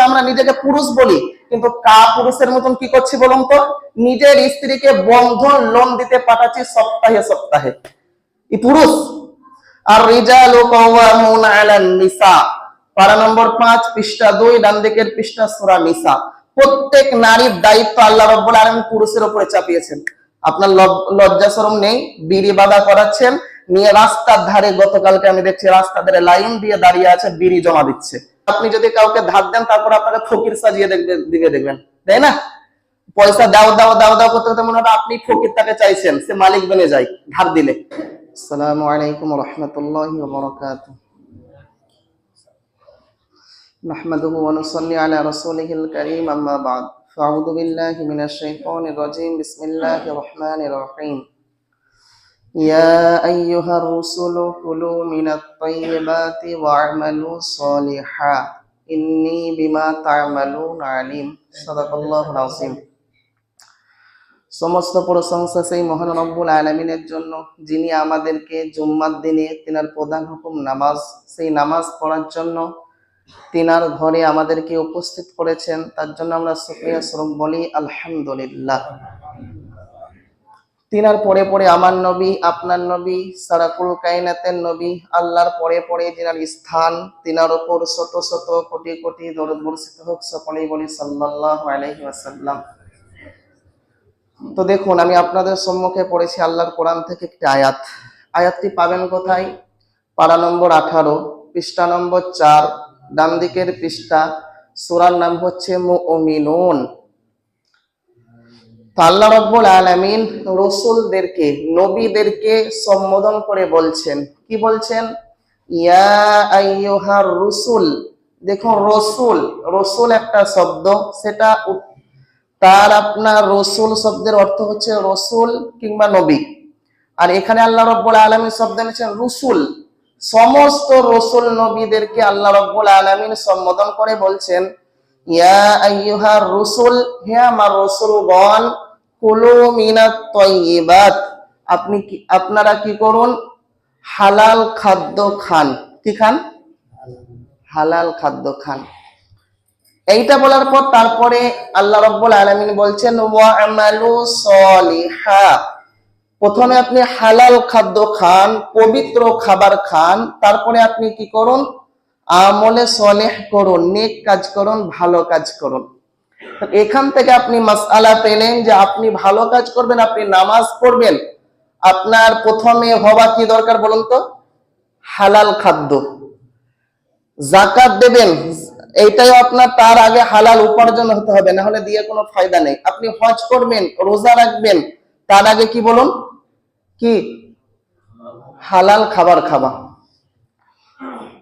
আমরা নিজেকে পুরুষ বলি, কিন্তু কা পুরুষের মতন কি করছি বলুন তো? নিজের স্ত্রীকে বন্ধন লোন দিতে পাঠাচ্ছি সপ্তাহে সপ্তাহে। ই পুরুষ। আর রিজালু কাওয়ামুনা আলান নিসা, পারা নম্বর 5 পৃষ্ঠা 2 ডান দিকের পৃষ্ঠা সূরা নিসা। প্রত্যেক নারীর দায়িত্ব আল্লাহ রাব্বুল আলামিন পুরুষের উপরে চাপিয়েছেন। আপনার লজ্জা শরম নেই? বিড়ি বাঁধা করাচ্ছেন, নিয়ে রাস্তার ধারে, গতকালকে আমি দেখছি রাস্তার ধারে লাইন দিয়ে দাঁড়িয়ে আছে, বিড়ি জমা দিচ্ছে। আপনি যদি কাউকে ধার দেন, তারপর আপনাকে ফকির সাজিয়ে দেখবেন, তাই না? পয়সা দাও দাও দাও দাও করতে করতে মনে হবে আপনি ফকির তাকে চাইছেন, সে মালিক বনে যায় ধার দিলে। আসসালামু আলাইকুম ওয়া রাহমাতুল্লাহি ওয়া বারাকাতুহু। নাহমাদুহু ওয়া নুসাল্লি আলা রাসূলিহিল কারীম, আম্মা বা'দ। ফাআউযু বিল্লাহি মিনাশ শাইতানির রাজীম। বিসমিল্লাহির রহমানির রহিম। ইয়া আইয়ুহার রাসূলু কুলু মিনাত তাইয়্যিবাতি ওয়া'মালু সলিহান ইন্নী বিমা তা'মালুন আলিম। সাদাকাল্লাহুল আযীম। সমস্ত প্রশংসা সেই মহান রব্বুল আলামিনের জন্য, যিনি আমাদেরকে জুম্মার দিনে তিনার প্রধান হুকুম নামাজ, সেই নামাজ পড়ার জন্য তিনার ঘরে আমাদেরকে উপস্থিত করেছেন। তার জন্য আমরা শুকরিয়া স্বরূপ বলি আলহামদুলিল্লাহ। তিনার পরে পরে আমার নবী, আপনার নবী, সারাকুল কায়নাতের নবী, আল্লাহর পরে পরে যিনার স্থান, তিনার উপর শত শত কোটি কোটি দরুদ বর্ষিত হোক। সকলেই বলি সাল্লাল্লাহু আলাইহি ওয়াসাল্লাম। তো দেখুন, আমি আপনাদের সম্মুখে পড়েছি আল্লাহর কোরআন থেকে একটি আয়াত। আয়াতটি পাবেন কোথায়? পারা নম্বর 18 পৃষ্ঠা নম্বর 4 ডান দিকের পৃষ্ঠা। সূরার নাম হচ্ছে মুমিনুন। আল্লাহ রাব্বুল আলামিন রাসূলদেরকে, নবীদেরকে সম্বোধন করে বলছেন, কি বলছেন? ইয়া আইয়ুহার রাসূল। দেখুন, রাসূল, রাসূল একটা শব্দ, সেটা তার আপনার রাসূল শব্দের অর্থ হচ্ছে রাসূল কিংবা নবী। আর এখানে আল্লাহ রাব্বুল আলামিন শব্দ এনেছেন রাসূল। সমস্ত রাসূল নবীদেরকে আল্লাহ রাব্বুল আলামিন সম্বোধন করে বলছেন ইয়া আইয়ুহার রাসূল, হে আমার রাসূলগণ, কুলু মিনাত তাইয়্যিবাত, আপনারা কি করুন? হালাল খাদ্য খান। কি খান? হালাল খাদ্য খান। এইটা বলার পর তারপরে আল্লাহ রাব্বুল আলামিন বলছেন ওয়া আমালু সলিহা, প্রথমে আপনি হালাল খাদ্য খান, পবিত্র খাবার খান, তারপরে আপনি কি করুন? আমলে সলেহ করুন, নেক কাজ করুন, ভালো কাজ করুন। এখান থেকে আপনি মাসআলা পেলেন যে আপনি ভালো কাজ করবেন, আপনি নামাজ পড়বেন, আপনার প্রথমে হওয়া কি দরকার বলুন তো? হালাল খাদ্য। যাকাত দেবেন, এইটাই আপনার, তার আগে হালাল উপার্জন হতে হবে, না হলে দিয়ে কোনো ফায়দা নেই। আপনি হজ করবেন, রোজা রাখবেন, তার আগে কি বলুন? কি? হালাল খাবার খাবা।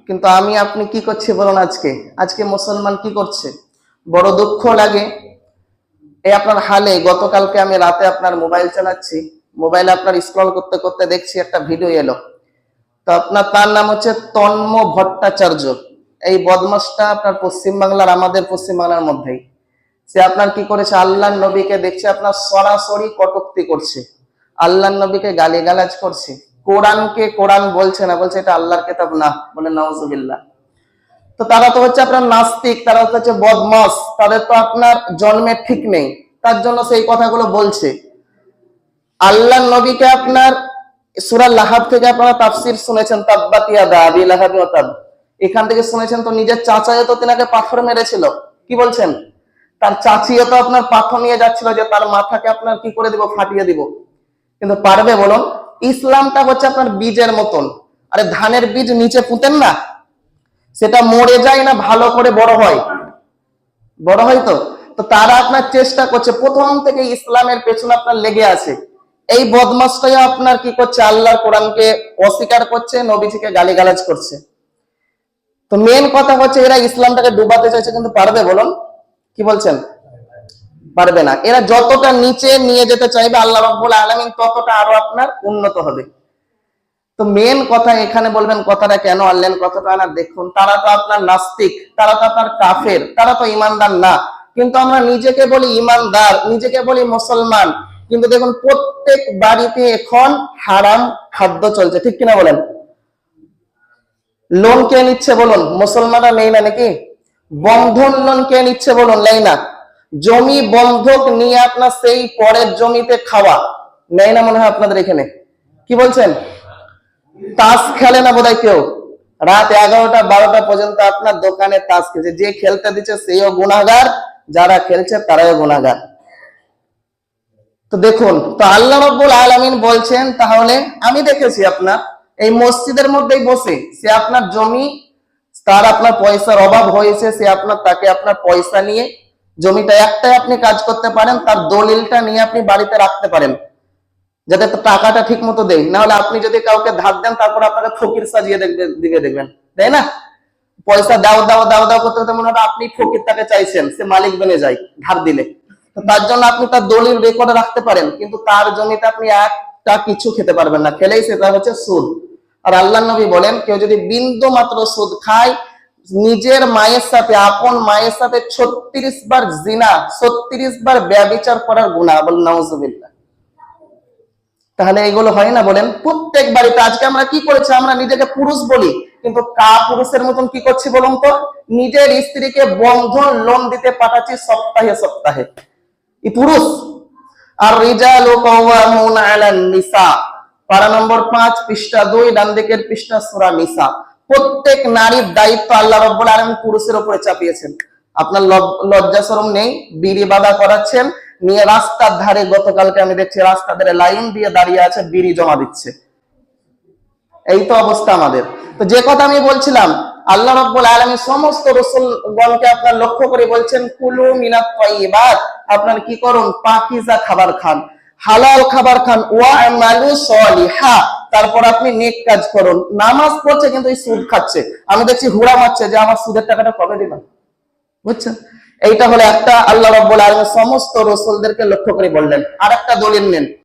কিন্তু আমি আপনি কি করছি বলুন? আজকে মুসলমান কি করছে? বড় দুঃখ লাগে। এই আপনার হালে, গতকালকে আমি রাতে আপনার মোবাইল চালাচ্ছি, মোবাইলে আপনার স্ক্রল করতে করতে দেখছি একটা ভিডিও এলো। তো আপনার, তার নাম হচ্ছে তন্ম ভট্টাচার্য। এই বদমাসটা আপনার পশ্চিমবাংলার, আমাদের পশ্চিমবাংলার মধ্যেই। সে আপনার কি করেছে? আল্লাহর নবীকে দেখছে আপনার সরাসরি কটূক্তি করছে, আল্লাহর নবীকে গালিগালাজ করছে, কোরআনকে কোরআন বলছে না, বলছে এটা আল্লাহর কিতাব না, বলে নাউজুবিল্লাহ। তো তারা তো হচ্ছে আপনার নাস্তিক, তারা হচ্ছে বদমাস, তাদের তো আপনার জন্মের ঠিক নেই, তার জন্য সেই কথাগুলো বলছে। আল্লাহর নবীকে আপনার সূরা লাহাব থেকে আপনারা তাফসীর শুনেছেন, তাব্বাত ইয়াদা আবি লাহাব ওয়া তাব, এখান থেকে শুনেছেন। তো নিজের চাচাও তো তিনাকে পাথর মেরেছিল। কি বলছেন? তার চাচিও তো আপনার পাথর নিয়ে যাচ্ছিল যে তার মাথাকে আপনার কি করে দিব? ফাটিয়ে দিব। কিন্তু পারবে বলুন? ইসলামটা হচ্ছে আপনার বীজের মতন। আরে ধানের বীজ নিচে পুঁতেন না, সেটা মরে যায় না, ভালো করে বড় হয়? বড় হয় তো। তো তারা আপনার চেষ্টা করছে, প্রথম থেকে ইসলামের পেছনে আপনার লেগে আছে। এই বদমাশটাই আপনার কি করছে? আল্লাহর কোরআনকে অস্বীকার করছে, নবীজিকে গালিগালাজ করছে। তো মেন কথা হচ্ছে এরা ইসলামটাকে ডুবাতে চাইছে, কিন্তু পারবে বলুন? কি বলছেন? পারবে না। এরা যতটা নিচে নিয়ে যেতে চাইবে আল্লাহ রাব্বুল আলামিন ততটা আরো আপনার উন্নত হবে। তো মেন কথা এখানে বলবেন, কথাটা কেন আনলেন? কথাটা না, দেখুন, তারা তো আপনার নাস্তিক, তারা তো আপনার কাফের, তারা তো ইমানদার না। কিন্তু আমরা নিজেকে বলি ইমানদার, নিজেকে বলি মুসলমান, কিন্তু দেখুন প্রত্যেক বাড়িতে এখন হারাম খাদ্য চলছে, ঠিক কিনা বলেন? লোন কে নিচ্ছে বলুন? মুসলমানরা নেই না নাকি? বন্ধন লোন কে নিচ্ছে বলুন? নেই না। জমি বন্ধক নিয়ে আপনার সেই পরের জমিতে খাওয়া, নেই না মনে হয় আপনাদের এখানে? কি বলছেন? তাস খেলে না বোধহয় কেউ? রাত 11টা 12টা পর্যন্ত আপনার দোকানে তাস খেলছে। যে খেলতে দিচ্ছে সেও গুনাহগার, যারা খেলছে তারাও গুনাহগার। তো দেখুন, তো আল্লাহ রাব্বুল আলামিন বলছেন, তাহলে আমি দেখেছি আপনার এই মসজিদের মধ্যেই বসে সে আপনার জমি, তার আপনার পয়সার অভাব হয়েছে, সে আপনার তাকে আপনার পয়সা নিয়ে জমিটা একটাই আপনি কাজ করতে পারেন, তার দলিলটা নিয়ে আপনি বাড়িতে রাখতে পারেন, যাতে টাকাটা ঠিক মতো দেয়। না হলে আপনি যদি কাউকে ধার দেন, তারপর আপনাকে ফকির সাজিয়ে দিবে দেখবেন, তাই না? পয়সা দাও দাও দাও দাও করতে করতে মনে হবে আপনি ফকির তাকে চাইছেন, সে মালিক বনে যায় ধার দিলে। তো তার জন্য আপনি তার দলিল রেকর্ডে রাখতে পারেন, কিন্তু তার জমিতে আপনি একটা কিছু খেতে পারবেন না, খেলেই সেটা হচ্ছে সুদ। আর আল্লাহ নবী বলেন, কেউ যদি বিন্দু মাত্র সুদ খায়, নিজের মায়ের সাথে, আপন মায়ের সাথে 36 বার জিনা, 36 বার ব্যভিচার করার গুনাহ। বলেন নাউজুবিল্লাহ। তাহলে এগুলো হয় না বলেন? প্রত্যেক বাড়িতে আজকে আমরা কি করেছি? আমরা নিজেকে পুরুষ বলি, কিন্তু পুরুষের মতন কি করছি বলুন তো? নিজের স্ত্রীকে বন্ধন লোন দিতে পাঠাচ্ছি সপ্তাহে সপ্তাহে। এই পুরুষ। আর রিজালু কাওয়ামুনা আলান নিসা, পারা নম্বর 5 পৃষ্ঠা 2 ডান দিকের পৃষ্ঠা সূরা নিসা। প্রত্যেক নারীর দায়িত্ব আল্লাহ রাব্বুল আলামিন পুরুষের উপরে চাপিয়েছেন। আপনার লজ্জা শরম নেই? বিড়ি বাঁধা করাচ্ছেন, নিয়ে রাস্তার ধারে, গতকালকে আমি দেখছি রাস্তার ধারে লাইন দিয়ে দাঁড়িয়ে আছে, বিড়ি জমা দিচ্ছে। এই তো অবস্থা আমাদের। তো যে কথা আমি বলছিলাম, আল্লাহ রাব্বুল আলামিন সমস্ত রাসূলগণকে আপনার লক্ষ্য করে বলছেন, কুলু মিনাত তাইয়িবাত, আপনার কি করুন? পাকিজা খাবার খান, হালাল খাবার খান, ওয়া আমালু সলিহা, তারপর আপনি নেক কাজ করুন। নামাজ পড়ছে কিন্তু এই সুদ খাচ্ছে, আমি দেখছি হুড়া মারছে যে আমার সুদের টাকাটা কবে দিবেন। বুঝছেন? এইটা হলো একটা, আল্লাহ রাব্বুল আলামিন সমস্ত রাসূলদেরকে লক্ষ্য করে বললেন। আর একটা দলিল নেন,